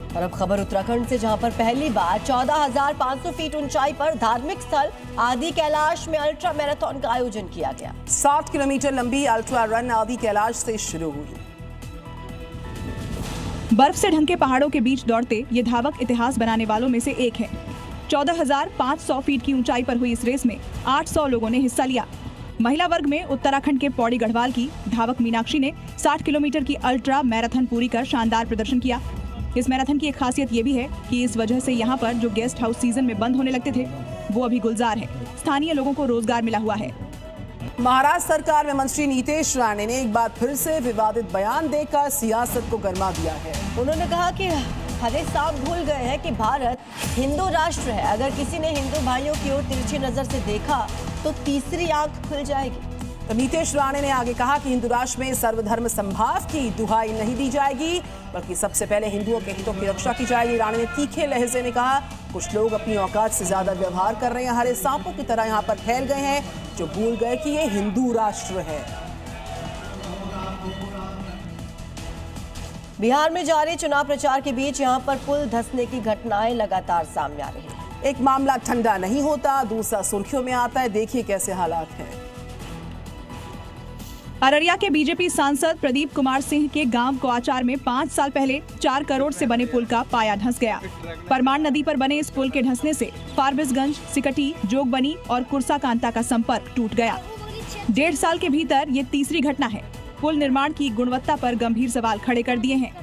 और अब खबर उत्तराखंड से, जहां पर पहली बार 14,500 फीट ऊंचाई पर धार्मिक स्थल आदि कैलाश में अल्ट्रा मैराथन का आयोजन किया गया। 60 किलोमीटर लंबी अल्ट्रा रन आदि कैलाश से शुरू हुई। बर्फ से ढंके पहाड़ों के बीच दौड़ते ये धावक इतिहास बनाने वालों में से एक है। 14,500 फीट की ऊंचाई पर हुई इस रेस में 800 लोगों ने हिस्सा लिया। महिला वर्ग में उत्तराखंड के पौड़ी गढ़वाल की धावक मीनाक्षी ने 60 किलोमीटर की अल्ट्रा मैराथन पूरी कर शानदार प्रदर्शन किया। इस मैराथन की एक खासियत ये भी है कि इस वजह से यहाँ पर जो गेस्ट हाउस सीजन में बंद होने लगते थे वो अभी गुलजार है। स्थानीय लोगों को रोजगार मिला हुआ है। महाराष्ट्र सरकार में मंत्री नीतीश राणे ने एक बार फिर से विवादित बयान देकर सियासत को गरमा दिया है। उन्होंने कहा कि हरे साहब भूल गए हैं कि भारत हिंदू राष्ट्र है। अगर किसी ने हिंदू भाइयों की ओर तिरछी नजर से देखा तो तीसरी आंख खुल जाएगी। तो नीतीश राणे ने आगे कहा कि हिंदू राष्ट्र में सर्वधर्म संभाव की दुहाई नहीं दी जाएगी, बल्कि सबसे पहले हिंदुओं के हितों की रक्षा की जाएगी। राणे ने तीखे लहजे में कहा, कुछ लोग अपनी औकात से ज्यादा व्यवहार कर रहे हैं, हरे सांपों की तरह यहाँ पर फैल गए हैं, जो भूल गए कि ये हिंदू राष्ट्र है। बिहार में जारी चुनाव प्रचार के बीच यहां पर पुल धंसने की घटनाएं लगातार सामने आ रही हैं। एक मामला ठंडा नहीं होता, दूसरा सुर्खियों में आता है। देखिए कैसे हालात हैं। अररिया के बीजेपी सांसद प्रदीप कुमार सिंह के गांव कोआचार में 5 साल पहले 4 करोड़ से बने पुल का पाया धंस गया। परमान नदी पर बने इस पुल के धंसने से फारबिसगंज, सिकटी, जोगबनी और कुर्सा कांता का संपर्क टूट गया। 1.5 साल के भीतर ये तीसरी घटना है। पुल निर्माण की गुणवत्ता पर गंभीर सवाल खड़े कर दिए हैं।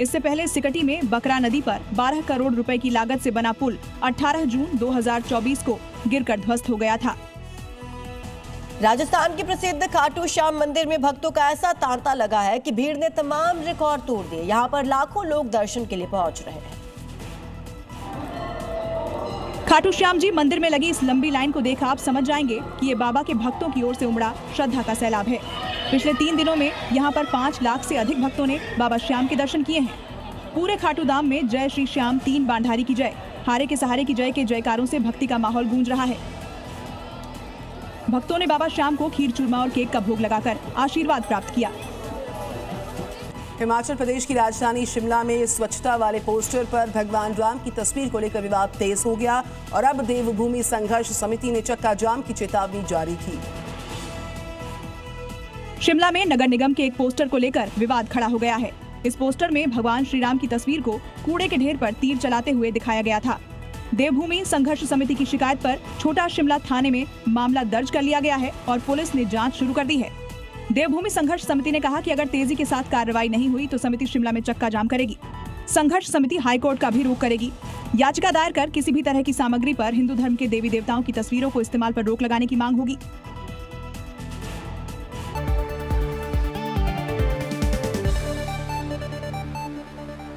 इससे पहले सिकटी में बकरा नदी पर 12 करोड़ रुपए की लागत से बना पुल 18 जून 2024 को गिरकर ध्वस्त हो गया था। राजस्थान के प्रसिद्ध खाटू श्याम मंदिर में भक्तों का ऐसा तांता लगा है कि भीड़ ने तमाम रिकॉर्ड तोड़ दिए। यहाँ पर लाखों लोग दर्शन के लिए पहुंच रहे हैं। खाटू श्याम जी मंदिर में लगी इस लंबी लाइन को देख आप समझ जाएंगे कि ये बाबा के भक्तों की ओर से उमड़ा श्रद्धा का सैलाब है। पिछले 3 दिनों में यहाँ पर 5 लाख से अधिक भक्तों ने बाबा श्याम के दर्शन किए हैं। पूरे खाटू धाम में जय श्री श्याम, 3 बांधारी की जय, हारे के सहारे की जय के जयकारों से भक्ति का माहौल गूंज रहा है। भक्तों ने बाबा श्याम को खीर, चूरमा और केक का भोग लगाकर आशीर्वाद प्राप्त किया। हिमाचल प्रदेश की राजधानी शिमला में स्वच्छता वाले पोस्टर पर भगवान राम की तस्वीर को लेकर विवाद तेज हो गया और अब देवभूमि संघर्ष समिति ने चक्का जाम की चेतावनी जारी की। शिमला में नगर निगम के एक पोस्टर को लेकर विवाद खड़ा हो गया है। इस पोस्टर में भगवान श्री राम की तस्वीर को कूड़े के ढेर पर तीर चलाते हुए दिखाया गया था। देवभूमि संघर्ष समिति की शिकायत पर छोटा शिमला थाने में मामला दर्ज कर लिया गया है और पुलिस ने जांच शुरू कर दी है। देवभूमि संघर्ष समिति ने कहा कि अगर तेजी के साथ कार्रवाई नहीं हुई तो समिति शिमला में चक्का जाम करेगी। संघर्ष समिति हाईकोर्ट का भी रुख करेगी। याचिका दायर कर किसी भी तरह की सामग्री पर हिंदू धर्म के देवी देवताओं की तस्वीरों को इस्तेमाल पर रोक लगाने की मांग होगी।